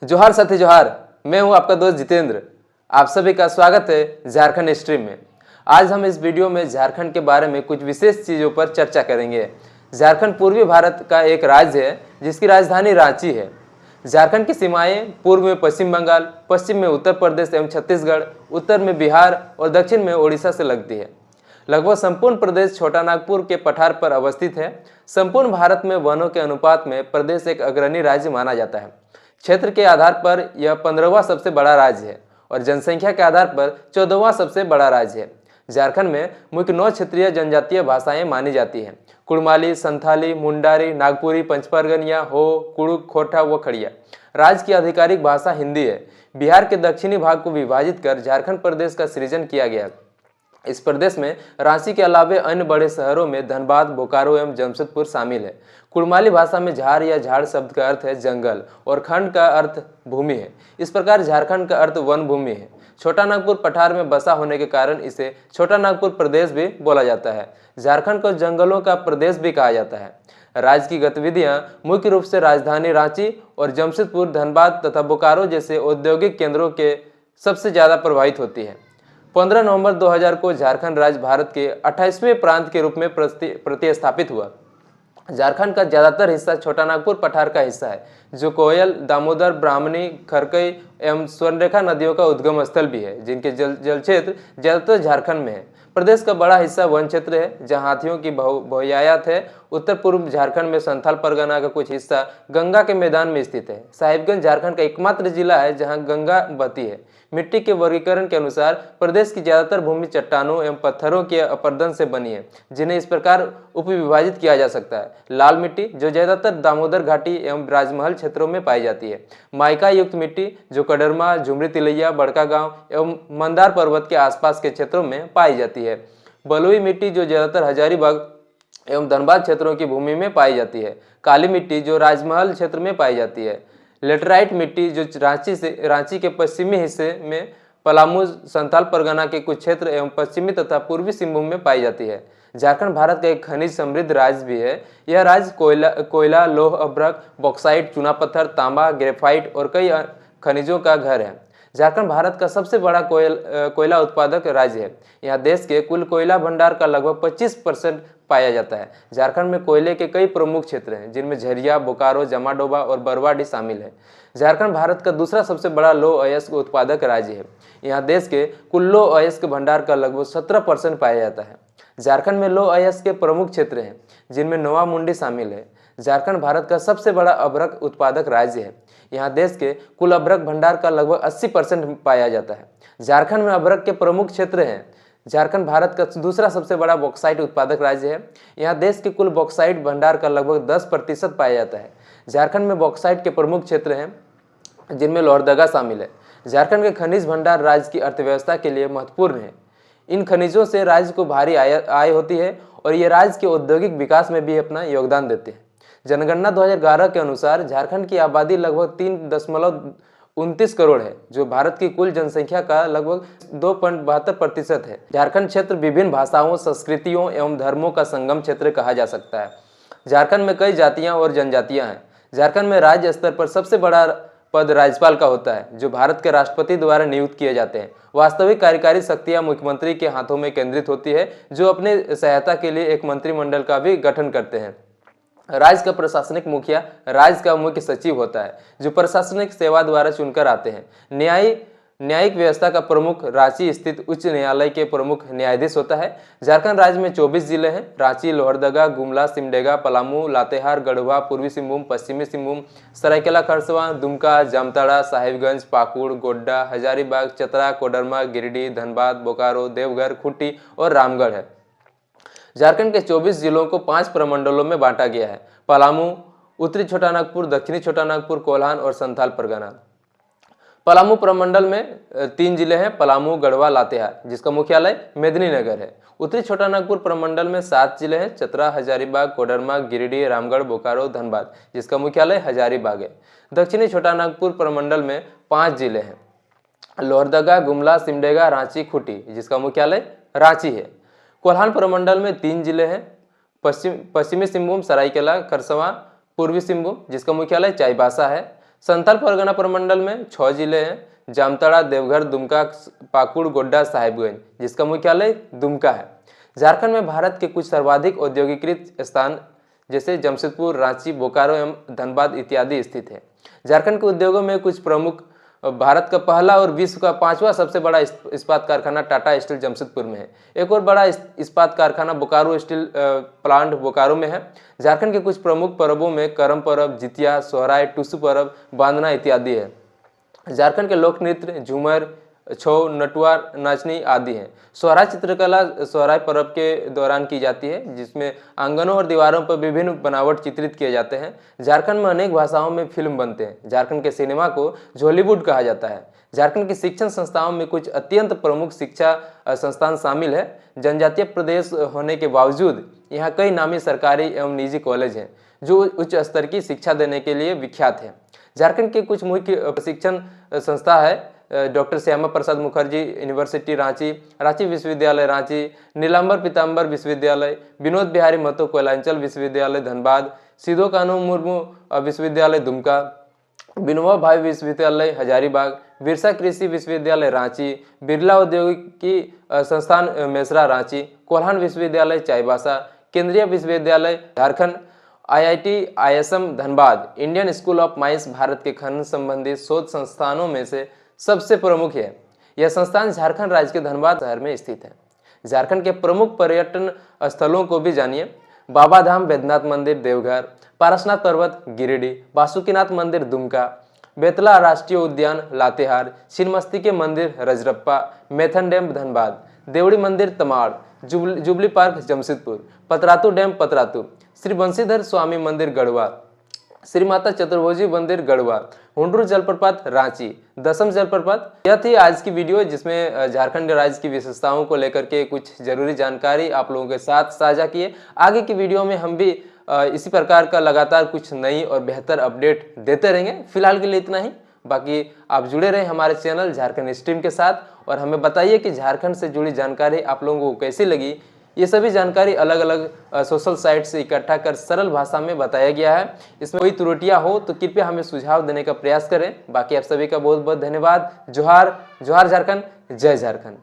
जोहार साथी जोहार। मैं हूं आपका दोस्त जितेंद्र। आप सभी का स्वागत है झारखंड स्ट्रीम में। आज हम इस वीडियो में झारखंड के बारे में कुछ विशेष चीज़ों पर चर्चा करेंगे। झारखंड पूर्वी भारत का एक राज्य है जिसकी राजधानी रांची है। झारखंड की सीमाएं पूर्व में पश्चिम बंगाल, पश्चिम में उत्तर प्रदेश एवं छत्तीसगढ़, उत्तर में बिहार और दक्षिण में ओडिशा से लगती है। लगभग संपूर्ण प्रदेश छोटा नागपुर के पठार पर अवस्थित है। संपूर्ण भारत में वनों के अनुपात में प्रदेश एक अग्रणी राज्य माना जाता है। क्षेत्र के आधार पर यह 15वां सबसे बड़ा राज्य है और जनसंख्या के आधार पर 14वां सबसे बड़ा राज्य है। झारखंड में मुख्य 9 क्षेत्रीय जनजातीय भाषाएं मानी जाती हैं: कुड़माली, संथाली, मुंडारी, नागपुरी, पंचपरगनिया, हो, कुड़ुक, खोटा व खड़िया। राज्य की आधिकारिक भाषा हिंदी है। बिहार के दक्षिणी भाग को विभाजित कर झारखंड प्रदेश का सृजन किया गया। इस प्रदेश में रांची के अलावे अन्य बड़े शहरों में धनबाद, बोकारो एवं जमशेदपुर शामिल है। कुड़माली भाषा में झार या झाड़ शब्द का अर्थ है जंगल और खंड का अर्थ भूमि है। इस प्रकार झारखंड का अर्थ वन भूमि है। छोटा नागपुर पठार में बसा होने के कारण इसे छोटा नागपुर प्रदेश भी बोला जाता है। झारखंड को जंगलों का प्रदेश भी कहा जाता है। राज्य की गतिविधियां मुख्य रूप से राजधानी रांची और जमशेदपुर, धनबाद तथा बोकारो जैसे औद्योगिक केंद्रों के सबसे ज्यादा प्रभावित होती है। 15 नवंबर 2000 को झारखंड राज्य भारत के 28वें प्रांत के रूप में प्रतिस्थापित हुआ। झारखंड का ज्यादातर हिस्सा छोटा नागपुर पठार का हिस्सा है, जो कोयल, दामोदर, ब्राह्मणी, खरकई एवं स्वर्णरेखा नदियों का उद्गम स्थल भी है, जिनके जल क्षेत्र ज्यादातर झारखंड में है। प्रदेश का बड़ा हिस्सा वन क्षेत्र है, जहां हाथियों की बहुयायात है। उत्तर पूर्व झारखंड में संथाल परगना का कुछ हिस्सा गंगा के मैदान में स्थित है। साहिबगंज झारखंड का एकमात्र जिला है जहां गंगा बहती है। मिट्टी के वर्गीकरण के अनुसार प्रदेश की ज्यादातर भूमि चट्टानों एवं पत्थरों के अपरदन से बनी है, जिन्हें इस प्रकार उपविभाजित किया जा सकता है: लाल मिट्टी, जो ज्यादातर दामोदर घाटी एवं राजमहल क्षेत्रों में पाई जाती है; माइका युक्त मिट्टी, जो कड़रमा, झुमरी तिलैया, बड़का गांव एवं मंदार पर्वत के आसपास के क्षेत्रों में पाई जाती है; बलुई मिट्टी, जो ज्यादातर हजारीबाग एवं धनबाद क्षेत्रों की भूमि में पाई जाती है; काली मिट्टी, जो राजमहल क्षेत्र में पाई जाती है; लेटराइट मिट्टी, जो रांची के पश्चिमी हिस्से में पलामू, संथाल परगना के कुछ क्षेत्र एवं पश्चिमी तथा पूर्वी सिंहभूम में पाई जाती है। झारखंड भारत का एक खनिज समृद्ध राज्य भी है। यह राज्य कोयला, लौह अभ्रक, बॉक्साइट, चूना पत्थर, तांबा, ग्रेफाइट और कई खनिजों का घर है। झारखंड भारत का सबसे बड़ा कोयला उत्पादक राज्य है। यहाँ देश के कुल कोयला भंडार का लगभग 25% पाया जाता है। झारखंड में कोयले के कई प्रमुख क्षेत्र हैं, जिनमें झरिया, बोकारो, जमाडोबा और बरवाडी शामिल है। झारखंड भारत का दूसरा सबसे बड़ा लौह अयस्क उत्पादक राज्य है। यहाँ देश के कुल लौह अयस्क भंडार का लगभग 17% पाया जाता है। झारखंड में लौह अयस्क के प्रमुख क्षेत्र हैं, जिनमें नोवा मुंडी शामिल है। झारखंड भारत का सबसे बड़ा अभ्रक उत्पादक राज्य है। यहाँ देश के कुल अभ्रक भंडार का लगभग 80% पाया जाता है। झारखंड में अभ्रक के प्रमुख क्षेत्र हैं। झारखंड भारत का दूसरा सबसे बड़ा बॉक्साइट उत्पादक राज्य है। यहाँ देश के कुल बॉक्साइट भंडार का लगभग 10% पाया जाता है। झारखंड में बॉक्साइट के प्रमुख क्षेत्र हैं, जिनमें लोहरदगा शामिल है। झारखंड के खनिज भंडार राज्य की अर्थव्यवस्था के लिए महत्वपूर्ण है। इन खनिजों से राज्य को भारी आय होती है और ये राज्य के औद्योगिक विकास में भी अपना योगदान देते हैं। जनगणना 2011 के अनुसार झारखंड की आबादी लगभग 3.29 करोड़ है, जो भारत की कुल जनसंख्या का लगभग 2.72% है। झारखंड क्षेत्र विभिन्न भाषाओं, संस्कृतियों एवं धर्मों का संगम क्षेत्र कहा जा सकता है। झारखंड में कई जातियां और जनजातियां हैं। झारखंड में राज्य स्तर पर सबसे बड़ा पद राज्यपाल का होता है, जो भारत के राष्ट्रपति द्वारा नियुक्त किए जाते हैं। वास्तविक कार्यकारी शक्तियां मुख्यमंत्री के हाथों में केंद्रित होती है, जो अपने सहायता के लिए एक मंत्रिमंडल का भी गठन करते हैं। राज्य का प्रशासनिक मुखिया राज्य का मुख्य सचिव होता है, जो प्रशासनिक सेवा द्वारा चुनकर आते हैं। न्यायिक व्यवस्था का प्रमुख रांची स्थित उच्च न्यायालय के प्रमुख न्यायाधीश होता है। झारखंड राज्य में 24 जिले हैं: रांची, लोहरदगा, गुमला, सिमडेगा, पलामू, लातेहार, गढ़वा, पूर्वी सिंहभूम, पश्चिमी सिंहभूम, सरायकेला खरसावां, दुमका, जामताड़ा, साहिबगंज, पाकुड़, गोड्डा, हजारीबाग, चतरा, कोडरमा, गिरिडीह, धनबाद, बोकारो, देवघर, खूंटी और रामगढ़ है। झारखंड के 24 जिलों को 5 प्रमंडलों में बांटा गया है: पलामू, उत्तरी छोटा नागपुर, दक्षिणी छोटा नागपुर, कोल्हान और संथाल परगना। पलामू प्रमंडल में 3 जिले हैं: पलामू, गढ़वा, लातेहार, जिसका मुख्यालय मेदिनीनगर है। उत्तरी छोटा नागपुर प्रमंडल में 7 जिले हैं: चतरा, हजारीबाग, कोडरमा, गिरिडीह, रामगढ़, बोकारो, धनबाद, जिसका मुख्यालय हजारीबाग है। दक्षिणी छोटा नागपुर प्रमंडल में 5 जिले हैं: लोहरदगा, गुमला, सिमडेगा, रांची, खूंटी, जिसका मुख्यालय रांची है। कोल्हान प्रमंडल में 3 जिले हैं: पश्चिमी सिंहभूम, सरायकेला खरसावां, पूर्वी सिंहभूम, जिसका मुख्यालय चाईबासा है। संथाल परगना प्रमंडल में 6 जिले हैं, जामताड़ा, देवघर, दुमका, पाकुड़, गोड्डा, साहिबगंज, जिसका मुख्यालय दुमका है। झारखंड में भारत के कुछ सर्वाधिक औद्योगिकृत स्थान जैसे जमशेदपुर, रांची, बोकारो एवं धनबाद इत्यादि स्थित है। झारखंड के उद्योगों में कुछ प्रमुख भारत का पहला और विश्व का 5वां सबसे बड़ा इस्पात कारखाना टाटा स्टील जमशेदपुर में है। एक और बड़ा इस्पात कारखाना बोकारो स्टील प्लांट बोकारो में है। झारखंड के कुछ प्रमुख पर्वों में करम पर्व, जितिया, सोहराय, टुसु पर्व, बांधना इत्यादि है। झारखंड के लोक नृत्य झूमर, छौ, नटवार, नाचनी आदि हैं। सोहराय चित्रकला सोहराय पर्व के दौरान की जाती है, जिसमें आंगनों और दीवारों पर विभिन्न बनावट चित्रित किए जाते हैं। झारखंड में अनेक भाषाओं में फिल्म बनते हैं। झारखंड के सिनेमा को हॉलीवुड कहा जाता है। झारखंड की शिक्षण संस्थाओं में कुछ अत्यंत प्रमुख शिक्षा संस्थान शामिल है। जनजातीय प्रदेश होने के बावजूद यहाँ कई नामी सरकारी एवं निजी कॉलेज हैं जो उच्च स्तर की शिक्षा देने के लिए विख्यात है। झारखंड के कुछ मुख्य शिक्षण संस्था है डॉक्टर श्यामा प्रसाद मुखर्जी यूनिवर्सिटी रांची, रांची विश्वविद्यालय रांची, नीलांबर पीताम्बर विश्वविद्यालय, विनोद बिहारी महतो कोयलांचल विश्वविद्यालय धनबाद, सिधो कानू मुर्मू विश्वविद्यालय दुमका, विनोबा भावे विश्वविद्यालय हजारीबाग, बिरसा कृषि विश्वविद्यालय रांची, बिरला औद्योगिकी संस्थान मेसरा रांची, कोल्हान विश्वविद्यालय चाईबासा, केंद्रीय विश्वविद्यालय Jharkhand, IIT ISM Dhanbad, Indian school of mines Bharat के खनन संबंधी शोध संस्थानों में से सबसे प्रमुख है। यह संस्थान झारखंड राज्य के धनबाद शहर में स्थित है। झारखंड के प्रमुख पर्यटन स्थलों को भी जानिए। बाबा धाम बैद्यनाथ मंदिर देवघर, पारसनाथ पर्वत गिरिडीह, बासुकीनाथ मंदिर दुमका, बेतला राष्ट्रीय उद्यान लातेहार, छिन्नमस्ती के मंदिर रजरप्पा, मैथन डैम धनबाद, देवड़ी मंदिर Tamar, jubilee park Jamshedpur, Patratu dam Patratu, Shri Banshidhar Swami मंदिर गढ़वा, श्री माता चतुर्भुजी मंदिर गढ़वा, हुंडरू जलप्रपात रांची, दसम जलप्रपात। यह थी आज की वीडियो जिसमें झारखंड राज्य की विशेषताओं को लेकर के कुछ जरूरी जानकारी आप लोगों के साथ साझा किए। आगे की वीडियो में हम भी इसी प्रकार का लगातार कुछ नई और बेहतर अपडेट देते रहेंगे। फिलहाल के लिए इतना ही। बाकी आप जुड़े रहे हमारे चैनल झारखंड स्ट्रीम के साथ और हमें बताइए कि झारखंड से जुड़ी जानकारी आप लोगों को कैसी लगी। ये सभी जानकारी अलग अलग सोशल साइट से इकट्ठा कर सरल भाषा में बताया गया है। इसमें कोई त्रुटियां हो तो कृपया हमें सुझाव देने का प्रयास करें। बाकी आप सभी का बहुत बहुत धन्यवाद। जोहार, जोहार झारखंड, जय झारखंड।